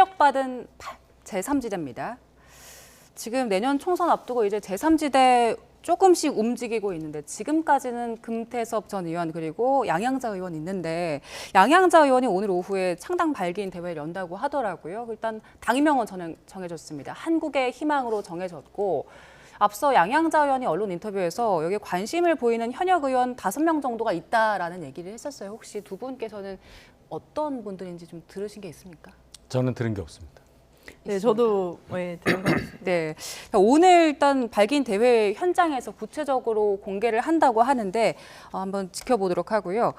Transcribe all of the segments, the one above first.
세력받은 제3지대입니다. 지금 내년 총선 앞두고 이제 제3지대 조금씩 움직이고 있는데 지금까지는 금태섭 전 의원 그리고 양양자 의원 있는데 양양자 의원이 오늘 오후에 창당 발기인 대회를 연다고 하더라고요. 일단 당명은 정해졌습니다. 한국의 희망으로 정해졌고 앞서 양양자 의원이 언론 인터뷰에서 여기에 관심을 보이는 현역 의원 5명 정도가 있다라는 얘기를 했었어요. 혹시 두 분께서는 어떤 분들인지 좀 들으신 게 있습니까? 저는 들은 게 없습니다. 네, 저도 들은 것 같습니다. 네, 오늘 일단 발기인 대회 현장에서 구체적으로 공개를 한다고 하는데 한번 지켜보도록 하고요.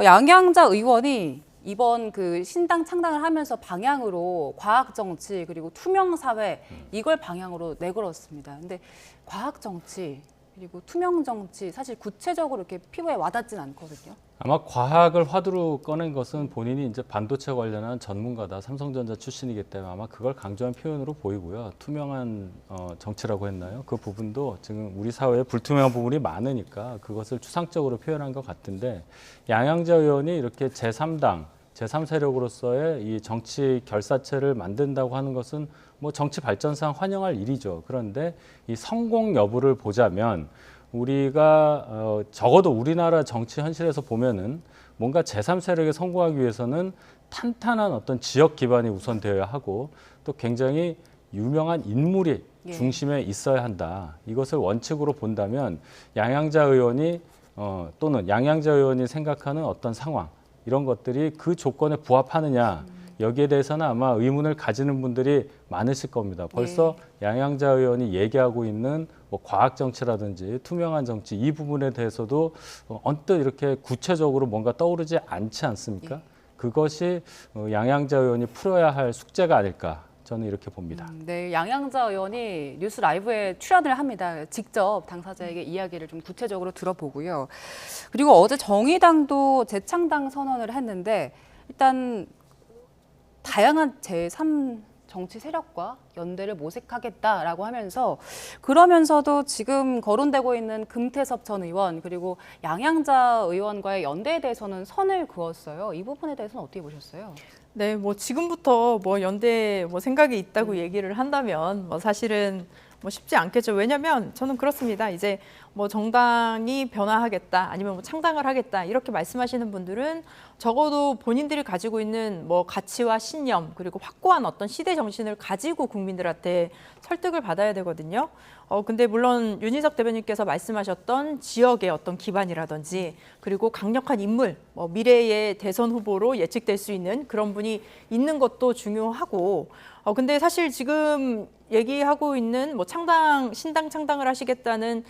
양양자 의원이 이번 그 신당 창당을 하면서 방향으로 과학 정치 그리고 투명 사회 이걸 방향으로 내걸었습니다. 근데 과학 정치 그리고 투명 정치 사실 구체적으로 이렇게 피부에 와닿진 않거든요. 아마 과학을 화두로 꺼낸 것은 본인이 이제 반도체 관련한 전문가다, 삼성전자 출신이기 때문에 아마 그걸 강조한 표현으로 보이고요. 투명한 정치라고 했나요? 그 부분도 지금 우리 사회에 불투명한 부분이 많으니까 그것을 추상적으로 표현한 것 같은데 양양자 의원이 이렇게 제3당, 제3세력으로서의 이 정치 결사체를 만든다고 하는 것은 뭐 정치 발전상 환영할 일이죠. 그런데 이 성공 여부를 보자면 우리가 적어도 우리나라 정치 현실에서 보면은 뭔가 제3세력에 성공하기 위해서는 탄탄한 어떤 지역 기반이 우선되어야 하고 또 굉장히 유명한 인물이 중심에 있어야 한다. 이것을 원칙으로 본다면 양양자 의원이 또는 양양자 의원이 생각하는 어떤 상황 이런 것들이 그 조건에 부합하느냐 여기에 대해서는 아마 의문을 가지는 분들이 많으실 겁니다. 벌써 양양자 의원이 얘기하고 있는 뭐 과학 정치라든지 투명한 정치 이 부분에 대해서도 언뜻 이렇게 구체적으로 뭔가 떠오르지 않지 않습니까? 그것이 양양자 의원이 풀어야 할 숙제가 아닐까 저는 이렇게 봅니다. 네, 양양자 의원이 뉴스 라이브에 출연을 합니다. 직접 당사자에게 이야기를 좀 구체적으로 들어보고요. 그리고 어제 정의당도 재창당 선언을 했는데 일단 다양한 제3 정치 세력과 연대를 모색하겠다라고 하면서 그러면서도 지금 거론되고 있는 금태섭 전 의원 그리고 양양자 의원과의 연대에 대해서는 선을 그었어요. 이 부분에 대해서는 어떻게 보셨어요? 네, 뭐 지금부터 뭐 연대 뭐 생각이 있다고 얘기를 한다면 뭐 사실은 뭐 쉽지 않겠죠. 왜냐하면 저는 그렇습니다. 이제 뭐 정당이 변화하겠다 아니면 뭐 창당을 하겠다 이렇게 말씀하시는 분들은 적어도 본인들이 가지고 있는 뭐 가치와 신념 그리고 확고한 어떤 시대 정신을 가지고 국민들한테 설득을 받아야 되거든요. 근데 물론 윤희석 대변인께서 말씀하셨던 지역의 어떤 기반이라든지 그리고 강력한 인물, 뭐 미래의 대선 후보로 예측될 수 있는 그런 분이 있는 것도 중요하고 근데 사실 지금 얘기하고 있는 뭐 신당 창당을 하시겠다는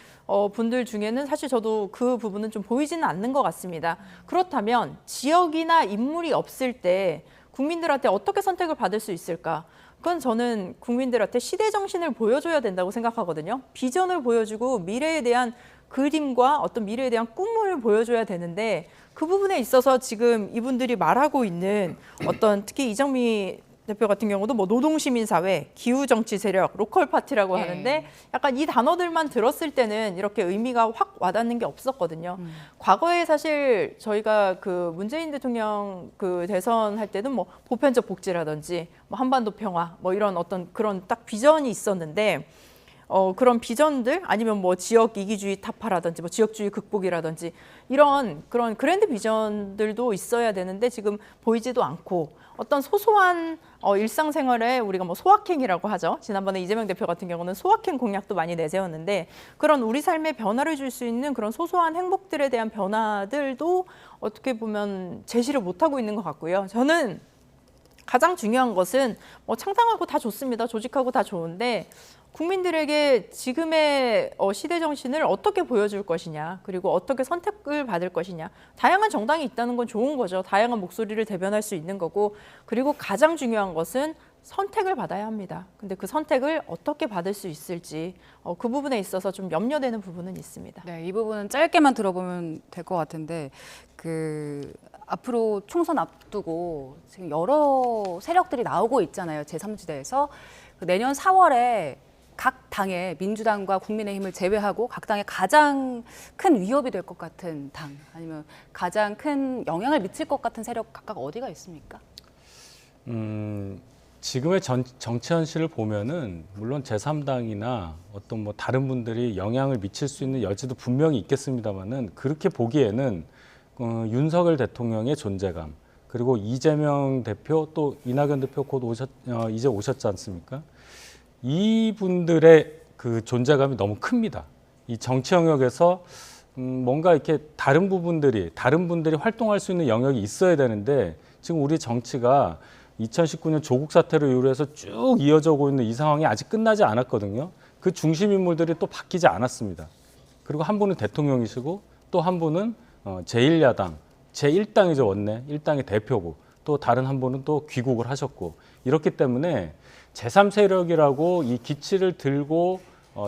분들 중에는 사실 저도 그 부분은 좀 보이지는 않는 것 같습니다. 그렇다면 지역이나 인물이 없을 때 국민들한테 어떻게 선택을 받을 수 있을까? 그건 저는 국민들한테 시대 정신을 보여줘야 된다고 생각하거든요. 비전을 보여주고 미래에 대한 그림과 어떤 미래에 대한 꿈을 보여줘야 되는데 그 부분에 있어서 지금 이분들이 말하고 있는 어떤 특히 이정미 대표 같은 경우도 뭐 노동시민사회, 기후정치 세력, 로컬파티라고 하는데 약간 이 단어들만 들었을 때는 이렇게 의미가 확 와닿는 게 없었거든요. 과거에 사실 저희가 그 문재인 대통령 그 대선 할 때는 뭐 보편적 복지라든지 뭐 한반도 평화 뭐 이런 어떤 그런 딱 비전이 있었는데 그런 비전들 아니면 뭐 지역 이기주의 타파라든지 뭐 지역주의 극복이라든지 이런 그런 그랜드 비전들도 있어야 되는데 지금 보이지도 않고 어떤 소소한 일상생활에 우리가 뭐 소확행이라고 하죠. 지난번에 이재명 대표 같은 경우는 소확행 공약도 많이 내세웠는데 그런 우리 삶에 변화를 줄 수 있는 그런 소소한 행복들에 대한 변화들도 어떻게 보면 제시를 못하고 있는 것 같고요. 저는 가장 중요한 것은 뭐 창당하고 다 좋습니다. 조직하고 다 좋은데 국민들에게 지금의 시대 정신을 어떻게 보여줄 것이냐 그리고 어떻게 선택을 받을 것이냐 다양한 정당이 있다는 건 좋은 거죠. 다양한 목소리를 대변할 수 있는 거고 그리고 가장 중요한 것은 선택을 받아야 합니다. 근데 그 선택을 어떻게 받을 수 있을지 그 부분에 있어서 좀 염려되는 부분은 있습니다. 네, 이 부분은 짧게만 들어보면 될 것 같은데 앞으로 총선 앞두고 지금 여러 세력들이 나오고 있잖아요. 제3지대에서 내년 4월에 각 당의 민주당과 국민의힘을 제외하고 각 당의 가장 큰 위협이 될 것 같은 당 아니면 가장 큰 영향을 미칠 것 같은 세력 각각 어디가 있습니까? 지금의 정치 현실을 보면은 물론 제3당이나 어떤 뭐 다른 분들이 영향을 미칠 수 있는 여지도 분명히 있겠습니다만은 그렇게 보기에는 윤석열 대통령의 존재감 그리고 이재명 대표 또 이낙연 대표 곧 이제 오셨지 않습니까? 이분들의 그 존재감이 너무 큽니다. 이 정치 영역에서 뭔가 이렇게 다른 분들이 활동할 수 있는 영역이 있어야 되는데 지금 우리 정치가 2019년 조국 사태로 이후로 해서 쭉 이어져 오고 있는 이 상황이 아직 끝나지 않았거든요. 그 중심 인물들이 또 바뀌지 않았습니다. 그리고 한 분은 대통령이시고 또 한 분은 제1야당, 제1당이죠, 원내 1당의 대표고 또 다른 한 분은 또 귀국을 하셨고 이렇기 때문에 제3세력이라고 이 기치를 들고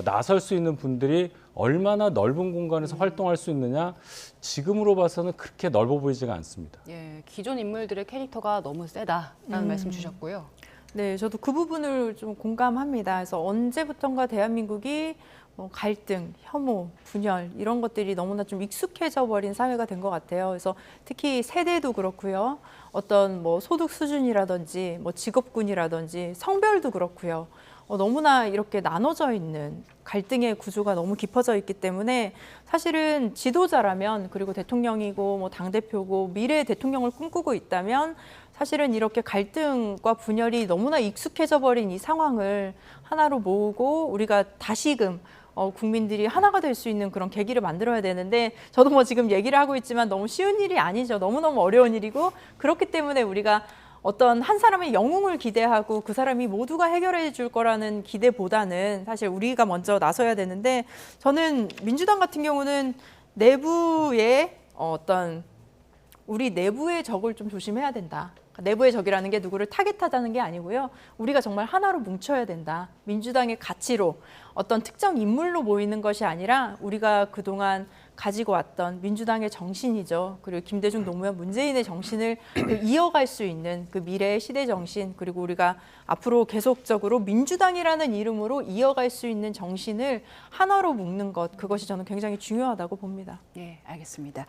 나설 수 있는 분들이 얼마나 넓은 공간에서 활동할 수 있느냐 지금으로 봐서는 그렇게 넓어 보이지가 않습니다. 예, 기존 인물들의 캐릭터가 너무 세다라는 말씀 주셨고요. 네, 저도 그 부분을 좀 공감합니다. 그래서 언제부턴가 대한민국이 뭐 갈등, 혐오, 분열 이런 것들이 너무나 좀 익숙해져 버린 사회가 된 것 같아요. 그래서 특히 세대도 그렇고요. 어떤 뭐 소득 수준이라든지 뭐 직업군이라든지 성별도 그렇고요. 너무나 이렇게 나눠져 있는 갈등의 구조가 너무 깊어져 있기 때문에 사실은 지도자라면 그리고 대통령이고 뭐 당대표고 미래의 대통령을 꿈꾸고 있다면 사실은 이렇게 갈등과 분열이 너무나 익숙해져 버린 이 상황을 하나로 모으고 우리가 다시금 국민들이 하나가 될 수 있는 그런 계기를 만들어야 되는데 저도 뭐 지금 얘기를 하고 있지만 너무 쉬운 일이 아니죠. 너무너무 어려운 일이고 그렇기 때문에 우리가 어떤 한 사람의 영웅을 기대하고 그 사람이 모두가 해결해 줄 거라는 기대보다는 사실 우리가 먼저 나서야 되는데 저는 민주당 같은 경우는 내부의 어떤 우리 내부의 적을 좀 조심해야 된다. 내부의 적이라는 게 누구를 타겟하자는 게 아니고요. 우리가 정말 하나로 뭉쳐야 된다. 민주당의 가치로 어떤 특정 인물로 모이는 것이 아니라 우리가 그동안 가지고 왔던 민주당의 정신이죠. 그리고 김대중, 노무현, 문재인의 정신을 이어갈 수 있는 그 미래의 시대 정신 그리고 우리가 앞으로 계속적으로 민주당이라는 이름으로 이어갈 수 있는 정신을 하나로 묶는 것 그것이 저는 굉장히 중요하다고 봅니다. 예, 알겠습니다.